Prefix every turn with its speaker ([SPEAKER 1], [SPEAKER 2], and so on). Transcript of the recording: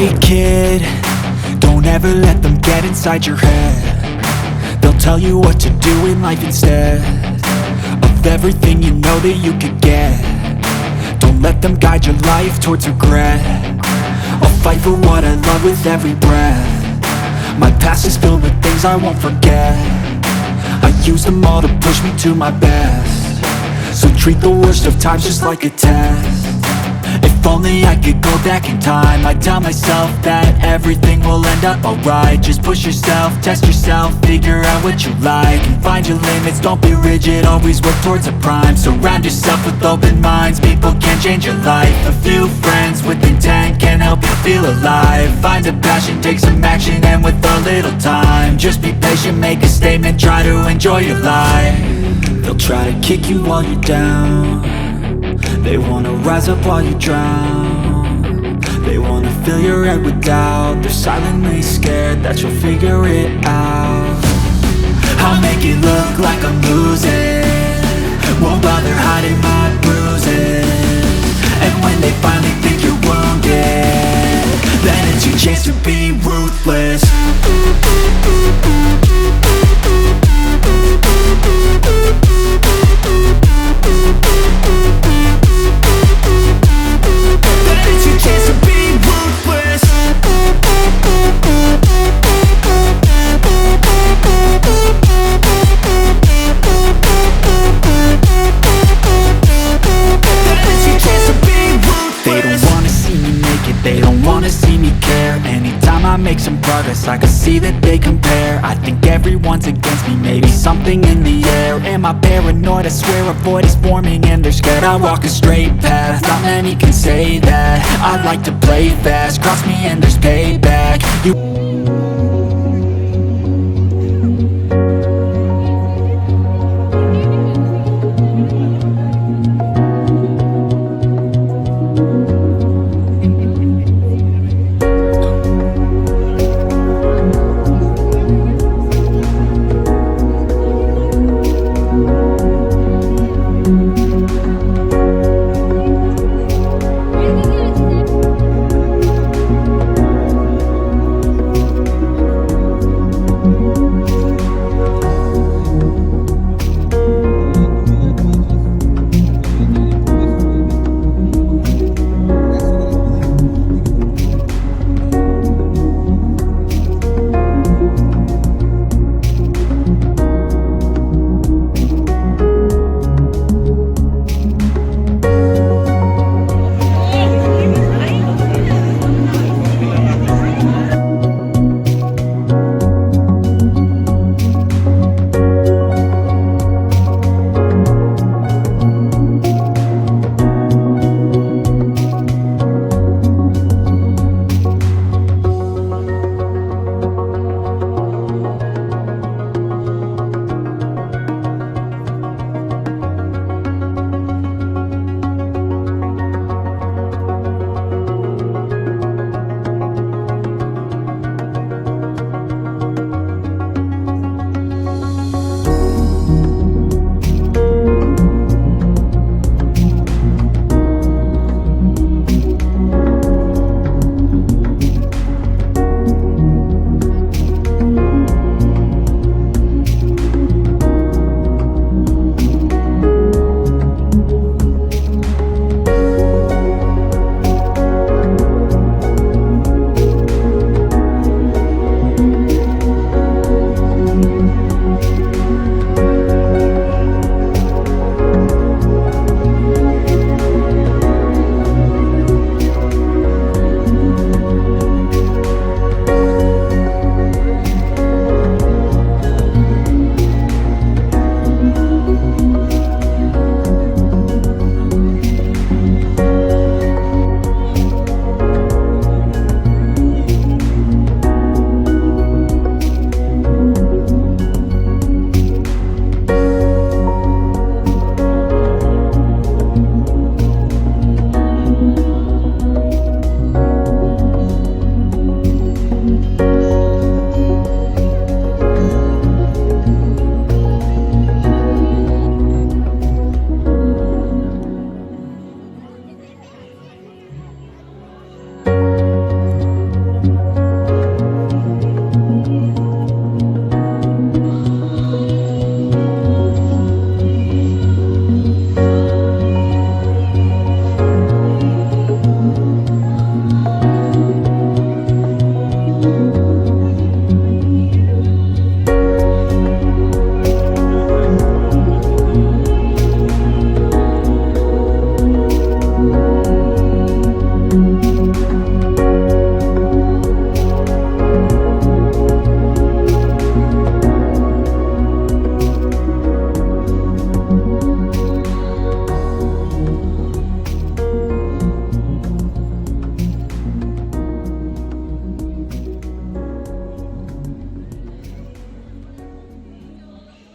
[SPEAKER 1] Hey kid, don't ever let them get inside your head. They'll tell you what to do in life instead of everything you know that you could get. Don't let them guide your life towards regret. I'll fight for what I love with every breath. My past is filled with things I won't forget. I use them all to push me to my best. So treat the worst of times just like a test. If only I could go back in time, I'd tell myself that everything will end up alright. Just push yourself, test yourself, figure out what you like, and find your limits, don't be rigid, always work towards a prime. Surround yourself with open minds, people can change your life. A few friends with intent can help you feel alive. Find a passion, take some action, and with a little time, just be patient, make a statement, try to enjoy your life. They'll try to kick you while you're down. They wanna rise up while you drown. They wanna fill your head with doubt. They're silently scared that you'll figure it out. I'll make it look like I'm losing, won't bother hiding my bruises. And when they finally think you're wounded, then it's your chance to be ruthless. They don't wanna see me care. Anytime I make some progress, I can see that they compare. I think everyone's against me, maybe something in the air. Am I paranoid? I swear a void is forming and they're scared I walk a straight path. Not many can say that. I like to play fast, cross me and there's payback. You